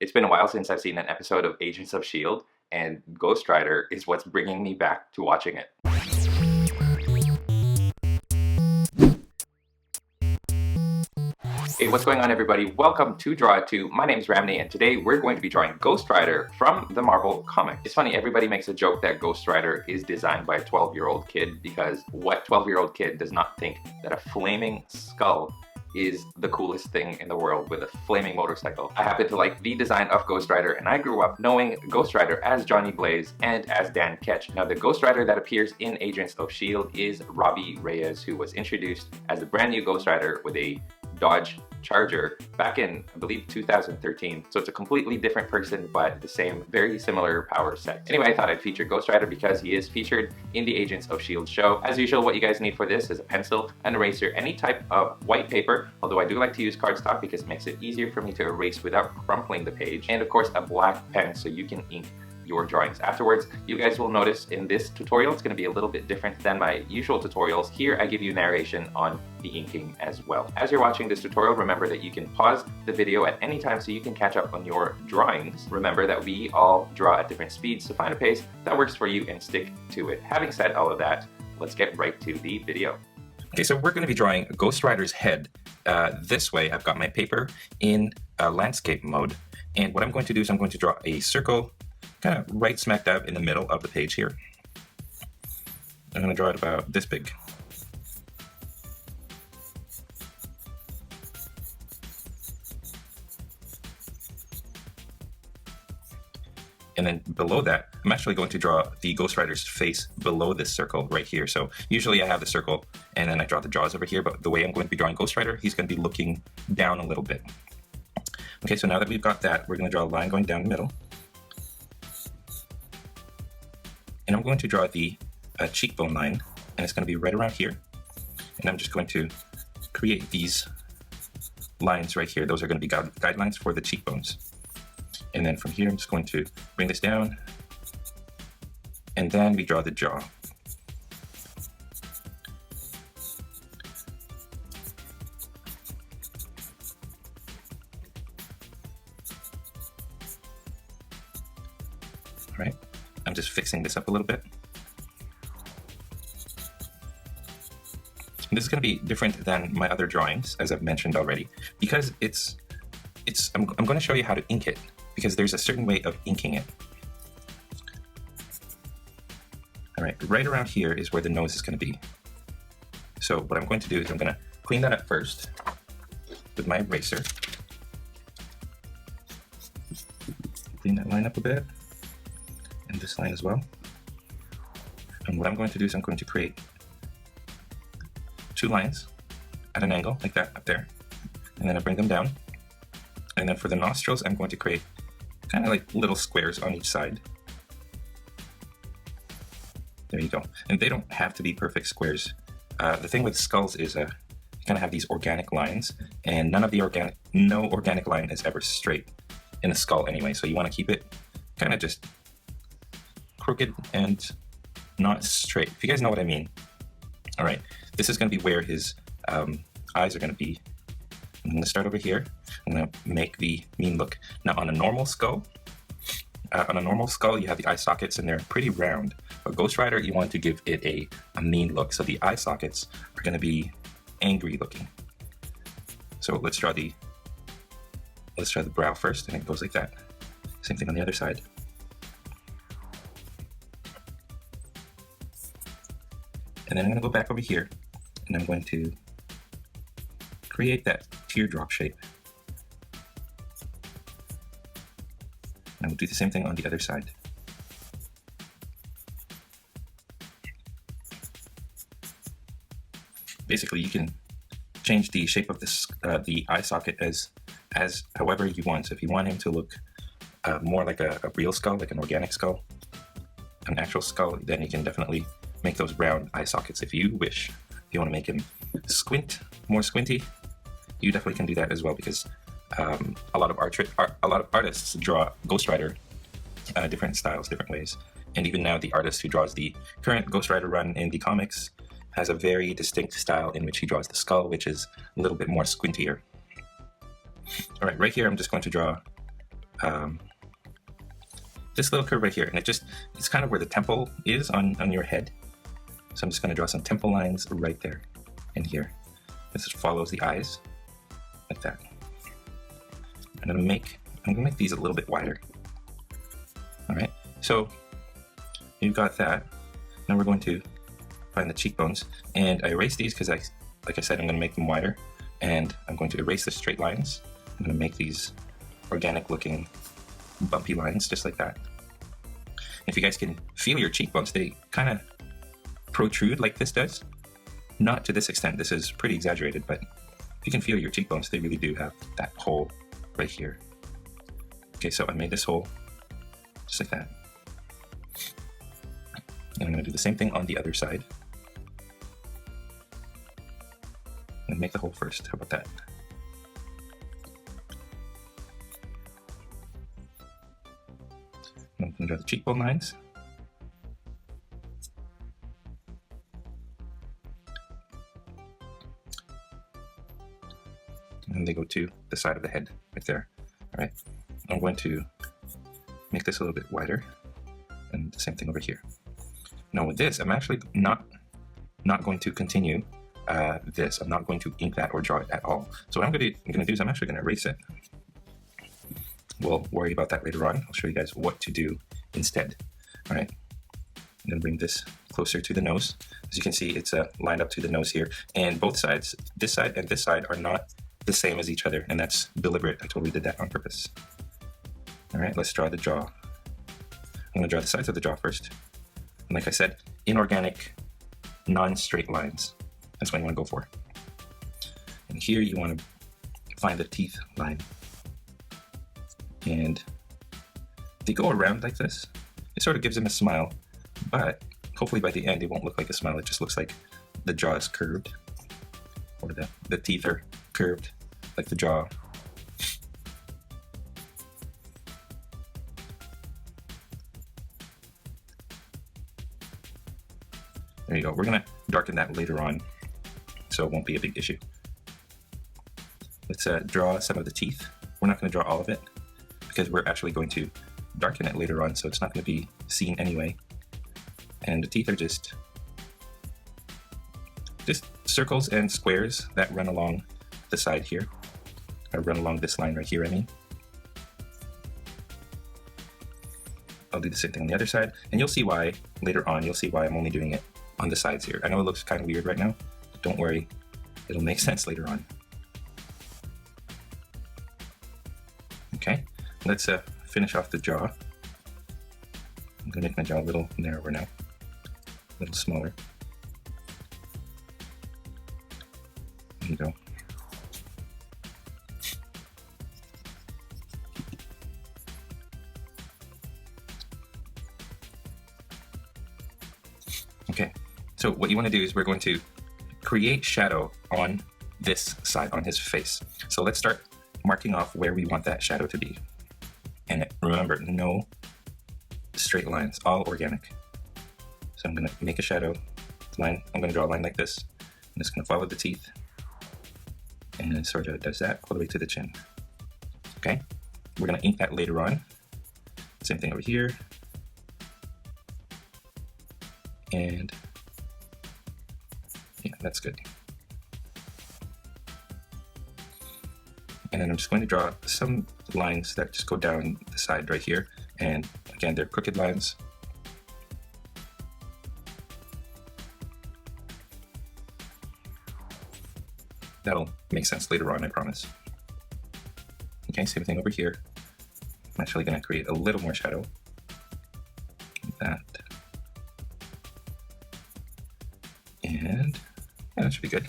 It's been a while since I've seen an episode of Agents of S.h.i.e.L.D. and Ghost Rider is what's bringing me back to watching it. Hey, what's going on everybody? Welcome to Draw It 2. My name is Ramny and today we're going to be drawing Ghost Rider from the Marvel comic. It's funny, everybody makes a joke that Ghost Rider is designed by a 12-year-old kid because what 12-year-old kid does not think that a flaming skull is the coolest thing in the world with a flaming motorcycle? I happen to like the design of Ghost Rider and I grew up knowing Ghost Rider as Johnny Blaze and as Danny Ketch. Now the Ghost Rider that appears in Agents of S.h.i.e.L.D. is Robbie Reyes, who was introduced as the brand new Ghost Rider with a Dodge Charger back in, I believe, 2013. So it's a completely different person, but the same, very similar power set. Anyway, I thought I'd feature Ghost Rider because he is featured in the Agents of S.h.i.e.L.D. show. As usual, what you guys need for this is a pencil, an eraser, any type of white paper, although I do like to use cardstock because it makes it easier for me to erase without crumpling the page, and of course a black pen so you can ink your drawings afterwards. You guys will notice in this tutorial it's going to be a little bit different than my usual tutorials. Here I give you narration on the inking as well. As you're watching this tutorial, remember that you can pause the video at any time so you can catch up on your drawings. Remember that we all draw at different speeds, so find a pace that works for you and stick to it. Having said all of that, let's get right to the video. Okay, so we're going to be drawing Ghost Rider's head. This way I've got my paper in landscape mode, and what I'm going to do is I'm going to draw a circle kind of right smack dab in the middle of the page here. I'm going to draw it about this big. And then below that, I'm actually going to draw the Ghost Rider's face below this circle right here. So usually I have the circle and then I draw the jaws over here, but the way I'm going to be drawing Ghost Rider, he's going to be looking down a little bit. Okay, so now that we've got that, we're going to draw a line going down the middle. And I'm going to draw the cheekbone line, and it's going to be right around here. And I'm just going to create these lines right here. Those are going to be guidelines for the cheekbones. And then from here, I'm just going to bring this down, and then we draw the jaw. All right. I'm just fixing this up a little bit. This is going to be different than my other drawings, as I've mentioned already, because I'm going to show you how to ink it, because there's a certain way of inking it. All right, right around here is where the nose is going to be. So what I'm going to do is I'm going to clean that up first with my eraser. Clean that line up a bit. And this line as well. And what I'm going to do is I'm going to create two lines at an angle like that up there, and then I bring them down, and then for the nostrils I'm going to create kind of like little squares on each side. There you go. And they don't have to be perfect squares. The thing with skulls is you kind of have these organic lines, and no organic line is ever straight in a skull anyway, so you want to keep it kind of just crooked and not straight, if you guys know what I mean. All right, this is going to be where his eyes are going to be. I'm going to start over here. I'm going to make the mean look. Now on a normal skull, you have the eye sockets and they're pretty round. But Ghost Rider, you want to give it a mean look. So the eye sockets are going to be angry looking. So let's draw the brow first, and it goes like that. Same thing on the other side. And then I'm going to go back over here, and I'm going to create that teardrop shape. And we'll do the same thing on the other side. Basically, you can change the shape of this, the eye socket as however you want. So if you want him to look more like a real skull, like an organic skull, an actual skull, then you can definitely make those round eye sockets if you wish. If you want to make him more squinty, you definitely can do that as well, because a lot of artists draw Ghost Rider different styles, different ways. And even now the artist who draws the current Ghost Rider run in the comics has a very distinct style in which he draws the skull, which is a little bit more squintier. All right, right here I'm just going to draw this little curve right here, and it's kind of where the temple is on your head. So I'm just going to draw some temple lines right there and here. This just follows the eyes like that. I'm gonna make these a little bit wider. All right, so you've got that. Now we're going to find the cheekbones, and I erase these because like I said, I'm going to make them wider, and I'm going to erase the straight lines. I'm going to make these organic looking bumpy lines just like that. If you guys can feel your cheekbones, they kind of protrude like this does. Not to this extent, this is pretty exaggerated, but if you can feel your cheekbones, they really do have that hole right here. Okay, so I made this hole just like that. And I'm going to do the same thing on the other side. And make the hole first. How about that? I'm going to draw the cheekbone lines. And they go to the side of the head right there. All right, I'm going to make this a little bit wider, and the same thing over here. Now with this, I'm actually not going to continue this. I'm not going to ink that or draw it at all. So what I'm going to do is I'm actually going to erase it. We'll worry about that later on. I'll show you guys what to do instead. All right, I'm going to bring this closer to the nose. As you can see, it's lined up to the nose here, and both sides, this side and this side, are not the same as each other, and that's deliberate. I totally did that on purpose. All right, let's draw the jaw. I'm going to draw the sides of the jaw first. And like I said, inorganic, non-straight lines. That's what you want to go for. And here you want to find the teeth line. And they go around like this. It sort of gives them a smile, but hopefully by the end it won't look like a smile. It just looks like the jaw is curved, or the teeth are curved like the jaw. There you go. We're gonna darken that later on, so it won't be a big issue. Let's draw some of the teeth. We're not gonna draw all of it because we're actually going to darken it later on, so it's not gonna be seen anyway. And the teeth are just circles and squares that run along the side here, or run along this line right here, I mean. I'll do the same thing on the other side, and you'll see why later on. You'll see why I'm only doing it on the sides here. I know it looks kind of weird right now, but don't worry, it'll make sense later on. Okay, let's finish off the jaw. I'm gonna make my jaw a little narrower now, a little smaller. There you go. Okay, so what you want to do is we're going to create shadow on this side, on his face. So let's start marking off where we want that shadow to be. And remember, no straight lines, all organic. So I'm going to make a shadow line. I'm going to draw a line like this. I'm just going to follow the teeth. And it sort of does that all the way to the chin. Okay, we're going to ink that later on. Same thing over here. And yeah, that's good. And then I'm just going to draw some lines that just go down the side right here. And again, they're crooked lines. That'll make sense later on, I promise. Okay, same thing over here. I'm actually going to create a little more shadow. Like that. And yeah, that should be good.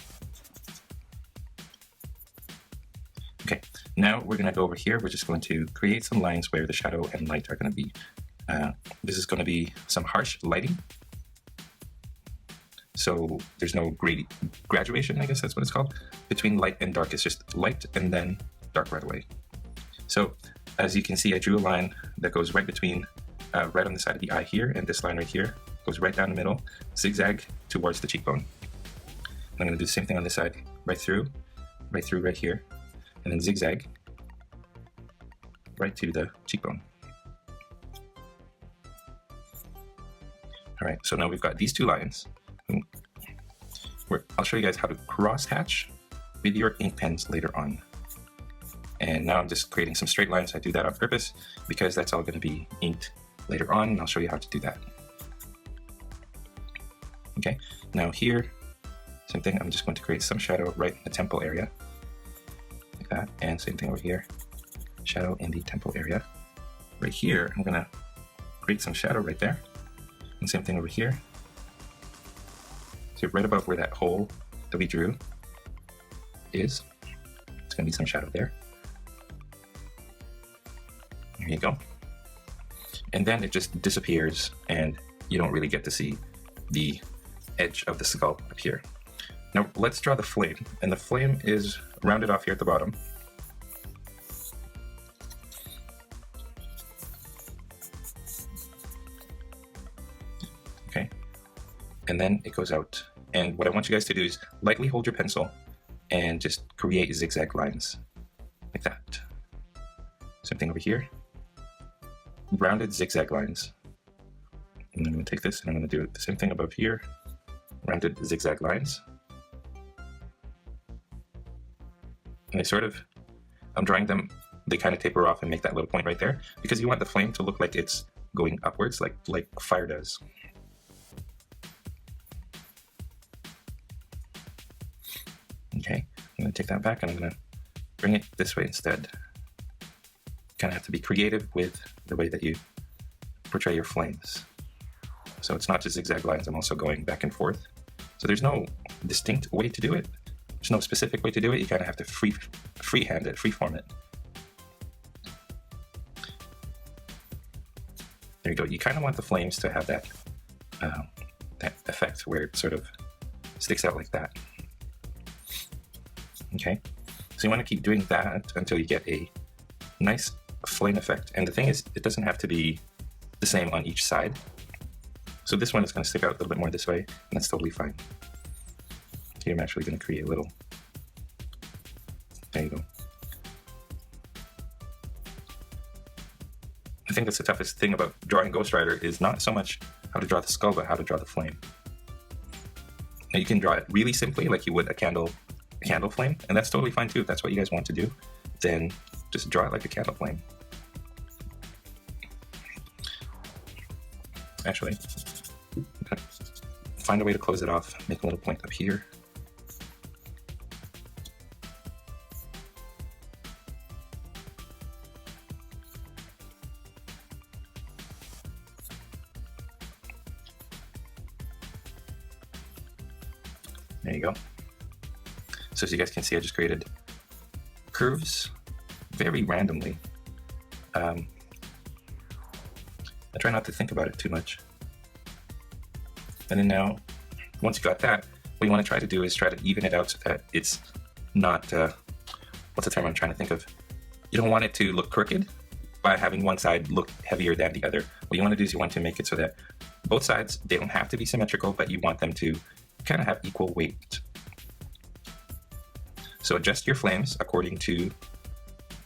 Okay, now we're going to go over here. We're just going to create some lines where the shadow and light are going to be. This is going to be some harsh lighting. So there's no graduation, I guess that's what it's called, between light and dark. It's just light and then dark right away. So as you can see, I drew a line that goes right between, right on the side of the eye here, and this line right here goes right down the middle, zigzag towards the cheekbone. I'm going to do the same thing on this side, right through right here, and then zigzag right to the cheekbone. All right, so now we've got these two lines. I'll show you guys how to cross hatch with your ink pens later on. And now I'm just creating some straight lines. I do that on purpose because that's all going to be inked later on, and I'll show you how to do that. Okay, now here, same thing, I'm just going to create some shadow right in the temple area, like that, and same thing over here, shadow in the temple area. Right here, I'm going to create some shadow right there, and same thing over here. So right above where that hole that we drew is, it's going to be some shadow there. There you go. And then it just disappears and you don't really get to see the edge of the skull up here. Now let's draw the flame, and the flame is rounded off here at the bottom. Okay, and then it goes out. And what I want you guys to do is lightly hold your pencil and just create zigzag lines like that. Same thing over here. Rounded zigzag lines. And I'm going to take this and I'm going to do the same thing above here. Rounded zigzag lines. And they sort of, I'm drawing them, they kind of taper off and make that little point right there because you want the flame to look like it's going upwards, like fire does. Okay, I'm going to take that back and I'm going to bring it this way instead. Kind of have to be creative with the way that you portray your flames. So it's not just zigzag lines, I'm also going back and forth. So there's no distinct way to do it. There's no specific way to do it. You kind of have to freehand it, freeform it. There you go. You kind of want the flames to have that, that effect where it sort of sticks out like that. Okay, so you want to keep doing that until you get a nice flame effect. And the thing is, it doesn't have to be the same on each side. So this one is going to stick out a little bit more this way, and that's totally fine. Here I'm actually going to create a little, there you go. I think that's the toughest thing about drawing Ghost Rider is not so much how to draw the skull, but how to draw the flame. Now you can draw it really simply, like you would a candle flame, and that's totally fine too. If that's what you guys want to do, then just draw it like a candle flame. Actually, find a way to close it off, make a little point up here. There you go. So as you guys can see, I just created curves very randomly. I try not to think about it too much. And then now, once you got that, what you want to try to do is try to even it out so that it's not, what's the term I'm trying to think of? You don't want it to look crooked by having one side look heavier than the other. What you want to do is you want to make it so that both sides, they don't have to be symmetrical, but you want them to kind of have equal weight. So adjust your flames according to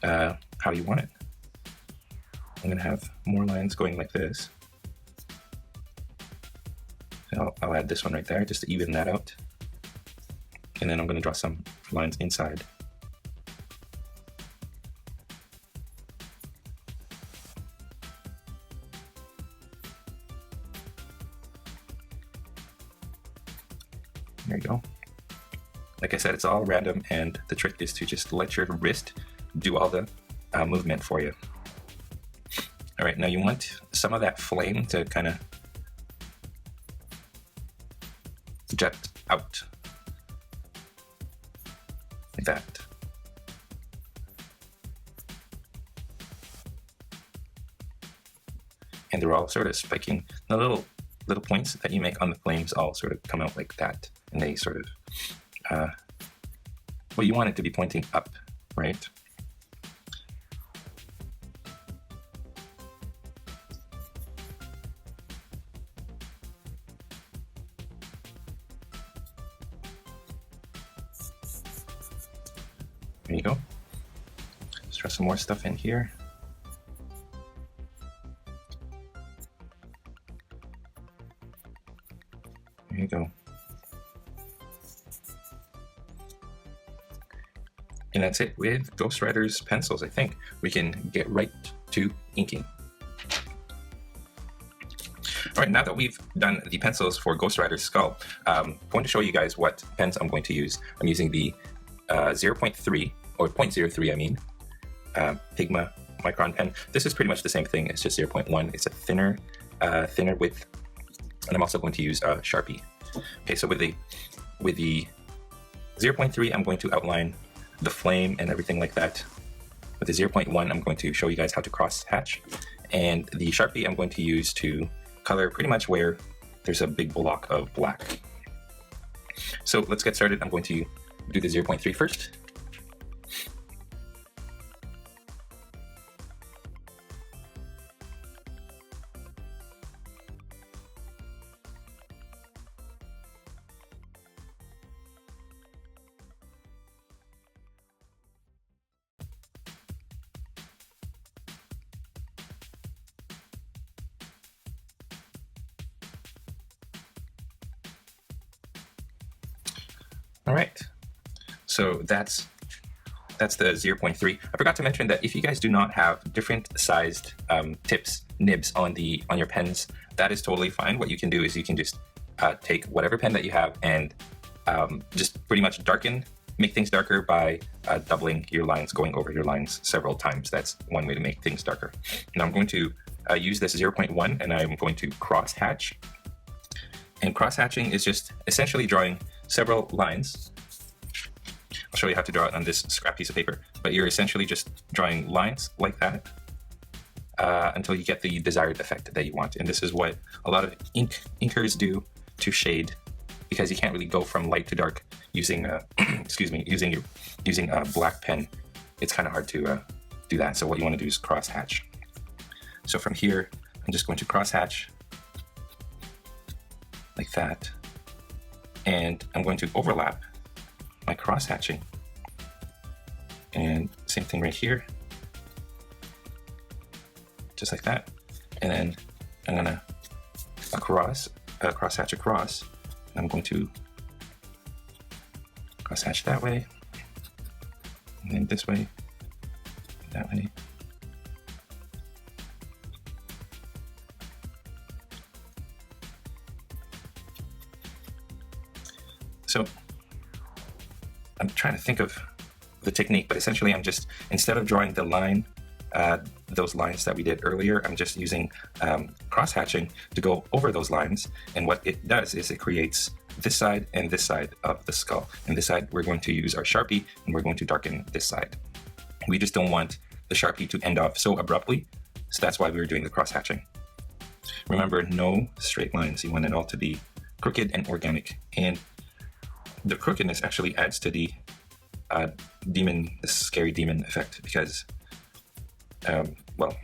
how you want it. I'm going to have more lines going like this. I'll add this one right there just to even that out. And then I'm going to draw some lines inside. There you go. Like I said, it's all random, and the trick is to just let your wrist do all the movement for you. All right, now you want some of that flame to kind of jet out like that. And they're all sort of spiking. The little points that you make on the flames all sort of come out like that, and they sort of well, you want it to be pointing up, right? There you go. Let's draw some more stuff in here. you go. And that's it with Ghost Rider's pencils. I think we can get right to inking. All right, now that we've done the pencils for Ghost Rider's skull, I'm going to show you guys what pens I'm going to use. I'm using the 0.3, or 0.03 I mean, Pigma Micron pen. This is pretty much the same thing, it's just 0.1. It's a thinner width, and I'm also going to use Sharpie. Okay, so with the 0.3, I'm going to outline the flame and everything like that. With the 0.1, I'm going to show you guys how to cross hatch, and the Sharpie I'm going to use to color pretty much where there's a big block of black. So let's get started. I'm going to do the 0.3 first. All right, so that's the 0.3. I forgot to mention that if you guys do not have different sized nibs on your pens, that is totally fine. What you can do is you can just take whatever pen that you have and just pretty much make things darker by doubling your lines, going over your lines several times. That's one way to make things darker. Now I'm going to use this 0.1 and I'm going to cross hatch. And cross hatching is just essentially drawing several lines. I'll show you how to draw it on this scrap piece of paper, but you're essentially just drawing lines like that until you get the desired effect that you want. And this is what a lot of inkers do to shade, because you can't really go from light to dark using using a black pen. It's kind of hard to do that. So what you want to do is cross hatch. So from here, I'm just going to cross hatch like that, and I'm going to overlap my cross hatching, and same thing right here, just like that. And then I'm gonna cross hatch across, and I'm going to cross hatch that way, and then this way, that way. So I'm trying to think of the technique, but essentially I'm just, instead of drawing the line, those lines that we did earlier, I'm just using cross hatching to go over those lines. And what it does is it creates this side and this side of the skull. And this side, we're going to use our Sharpie and we're going to darken this side. We just don't want the Sharpie to end off so abruptly. So that's why we were doing the cross hatching. Remember, no straight lines. You want it all to be crooked and organic. And the crookedness actually adds to the scary demon effect, because, well,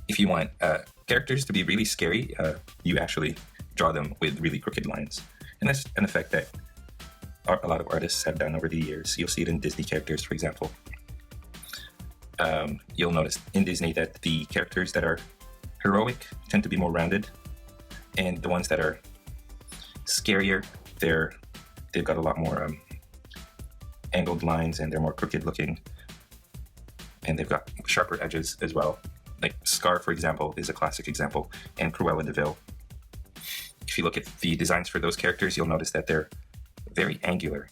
if you want characters to be really scary, you actually draw them with really crooked lines. And that's an effect that a lot of artists have done over the years. You'll see it in Disney characters, for example. You'll notice in Disney that the characters that are heroic tend to be more rounded, and the ones that are scarier, they've got a lot more angled lines, and they're more crooked looking, and they've got sharper edges as well. Like Scar, for example, is a classic example, and Cruella de Vil. If you look at the designs for those characters, you'll notice that they're very angular.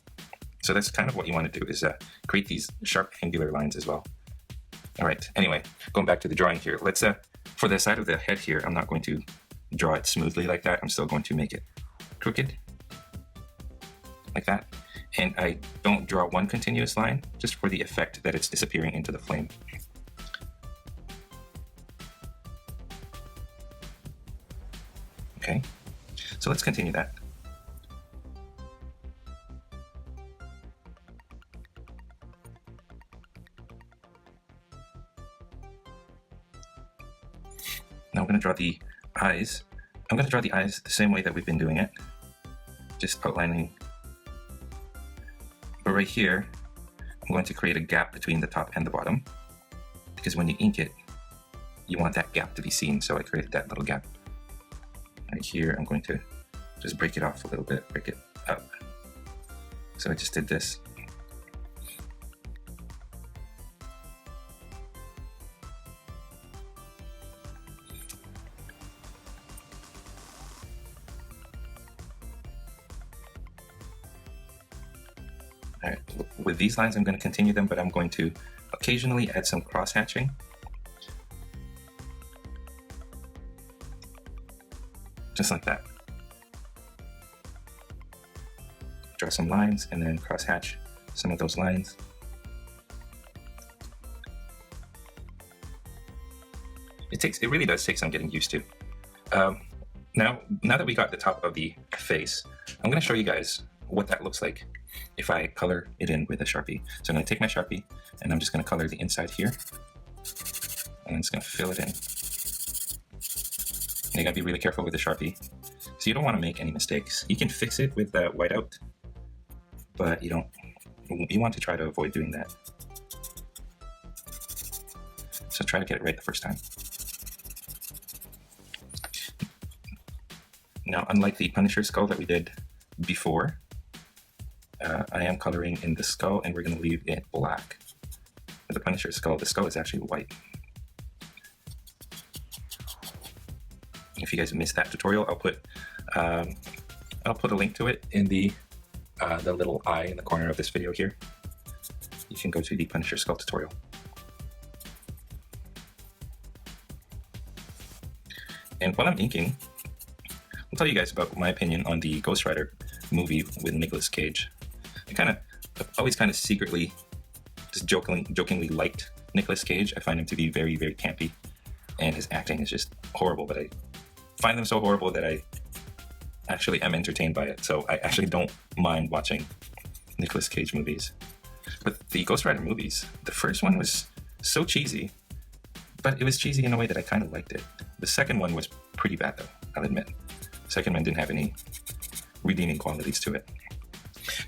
So that's kind of what you want to do, is create these sharp angular lines as well. All right, anyway, going back to the drawing here, let's, for the side of the head here, I'm not going to draw it smoothly like that. I'm still going to make it crooked, like that. And I don't draw one continuous line, just for the effect that it's disappearing into the flame. Okay, so let's continue that. Now I'm going to draw the eyes. I'm going to draw the eyes the same way that we've been doing it, just outlining. But right here, I'm going to create a gap between the top and the bottom, because when you ink it, you want that gap to be seen. So I created that little gap. Right here, I'm going to just break it off a little bit, break it up. So I just did this. All right, with these lines, I'm going to continue them, but I'm going to occasionally add some cross-hatching. Just like that. Draw some lines and then cross-hatch some of those lines. It really does take some getting used to. Now that we got the top of the face, I'm going to show you guys what that looks like if I color it in with a Sharpie. So I'm going to take my Sharpie and I'm just going to color the inside here. And I'm just going to fill it in. And you got to be really careful with the Sharpie. So you don't want to make any mistakes. You can fix it with that whiteout, but you want to try to avoid doing that. So try to get it right the first time. Now, unlike the Punisher skull that we did before, I am coloring in the skull and we're going to leave it black. With the Punisher skull, the skull is actually white. If you guys missed that tutorial, I'll put a link to it in the little eye in the corner of this video here. You can go to the Punisher skull tutorial. And while I'm inking, I'll tell you guys about my opinion on the Ghost Rider movie with Nicolas Cage. I've always kind of secretly, just jokingly liked Nicolas Cage. I find him to be very, very campy, and his acting is just horrible, but I find them so horrible that I actually am entertained by it. So I actually don't mind watching Nicolas Cage movies. But the Ghost Rider movies, the first one was so cheesy, but it was cheesy in a way that I kind of liked it. The second one was pretty bad though, I'll admit. The second one didn't have any redeeming qualities to it.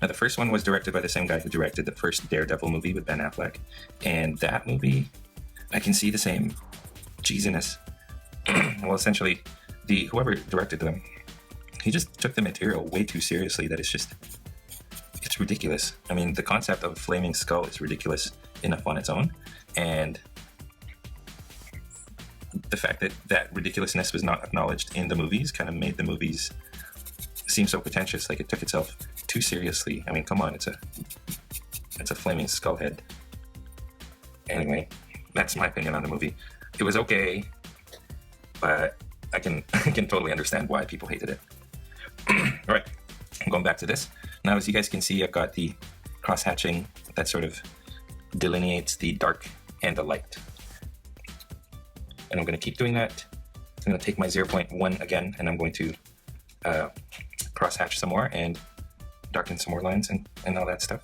Now the first one was directed by the same guy who directed the first Daredevil movie with Ben Affleck. And that movie, I can see the same cheesiness. Well, essentially, whoever directed them, he just took the material way too seriously that it's ridiculous. I mean, the concept of a flaming skull is ridiculous enough on its own. And the fact that that ridiculousness was not acknowledged in the movies kind of made the movies seem so pretentious, like it took itself too seriously. I mean, come on, it's a flaming skull head. Anyway, that's my opinion on the movie. It was okay, but I can totally understand why people hated it. All right, I'm going back to this. Now, as you guys can see, I've got the cross-hatching that sort of delineates the dark and the light. And I'm going to keep doing that. I'm going to take my 0.1 again, and I'm going to cross-hatch some more and darken some more lines and all that stuff.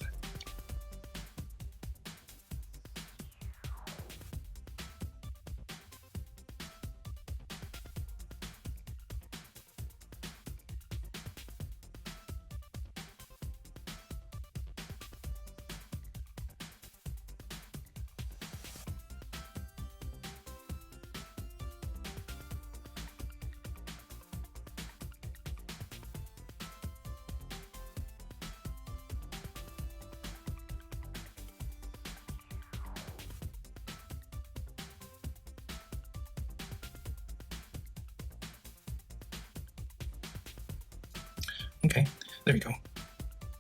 Okay, there we go.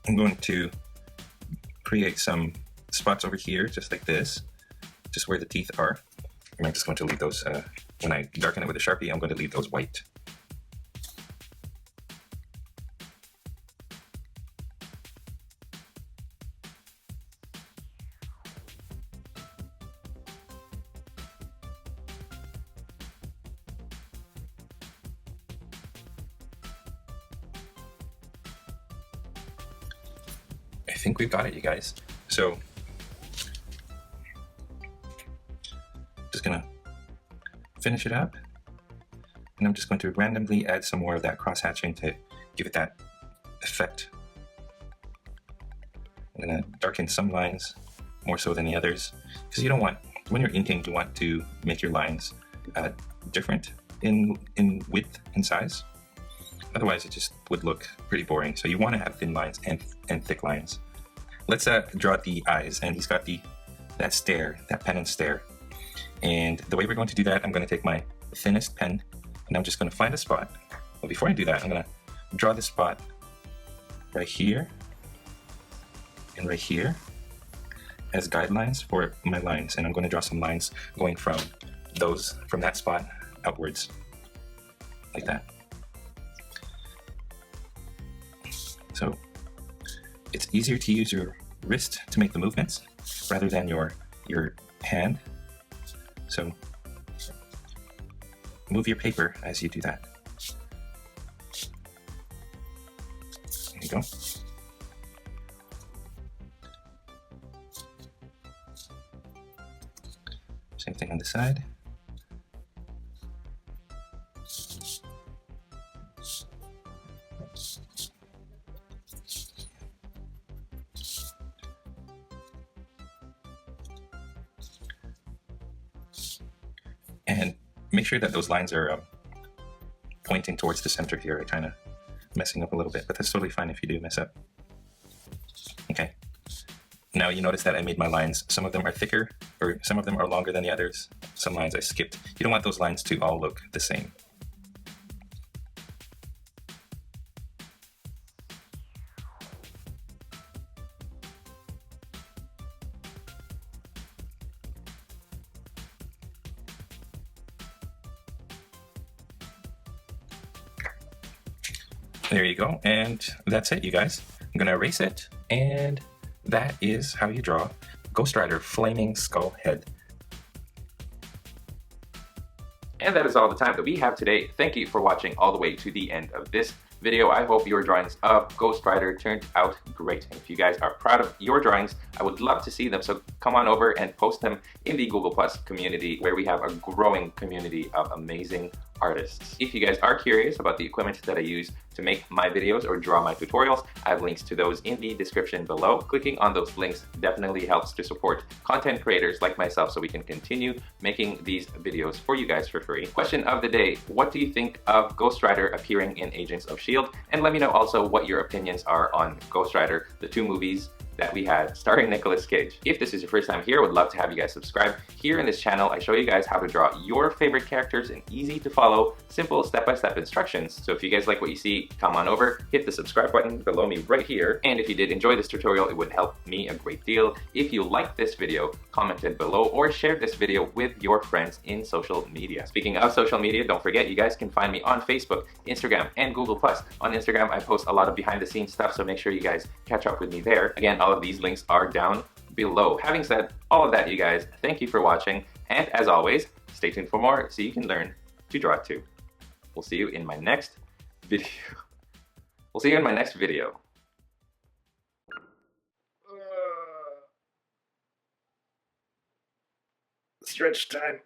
I'm going to create some spots over here, just like this, just where the teeth are. And I'm just going to leave those, when I darken it with a Sharpie, I'm going to leave those white. I think we've got it, you guys. So, just gonna finish it up, and I'm just going to randomly add some more of that cross-hatching to give it that effect. I'm gonna darken some lines more so than the others, because you don't want, when you're inking, you want to make your lines different in width and size. Otherwise, it just would look pretty boring. So you want to have thin lines and thick lines. Let's draw the eyes, and he's got that stare, that pen and stare. And the way we're going to do that, I'm going to take my thinnest pen, and I'm just going to find a spot. Well, before I do that, I'm going to draw the spot right here and right here as guidelines for my lines, and I'm going to draw some lines going from that spot outwards, like that. So it's easier to use your wrist to make the movements rather than your hand. So move your paper as you do that. There you go. Same thing on the side. And make sure that those lines are pointing towards the center here. I'm kind of messing up a little bit, but that's totally fine if you do mess up. Okay. Now you notice that I made my lines. Some of them are thicker, or some of them are longer than the others. Some lines I skipped. You don't want those lines to all look the same. There you go, and that's it, you guys. I'm gonna erase it, and that is how you draw Ghost Rider Flaming Skull Head. And that is all the time that we have today. Thank you for watching all the way to the end of this video. I hope your drawings of Ghost Rider turned out great. And if you guys are proud of your drawings, I would love to see them. So come on over and post them in the Google Plus community, where we have a growing community of amazing artists. If you guys are curious about the equipment that I use to make my videos or draw my tutorials, I have links to those in the description below. Clicking on those links definitely helps to support content creators like myself so we can continue making these videos for you guys for free. Question of the day: what do you think of Ghost Rider appearing in Agents of S.h.i.e.L.D? And let me know also what your opinions are on Ghost Rider, the 2 movies that we had starring Nicolas Cage. If this is your first time here, I would love to have you guys subscribe. Here in this channel, I show you guys how to draw your favorite characters in easy to follow, simple step-by-step instructions. So if you guys like what you see, come on over, hit the subscribe button below me right here. And if you did enjoy this tutorial, it would help me a great deal if you liked this video, commented below, or shared this video with your friends in social media. Speaking of social media, don't forget you guys can find me on Facebook, Instagram, and Google+. On Instagram, I post a lot of behind-the-scenes stuff, so make sure you guys catch up with me there. Again, all of these links are down below. Having said all of that, you guys, thank you for watching, and as always, stay tuned for more so you can learn to draw too. We'll see you in my next video. We'll see you in my next video. Stretch time.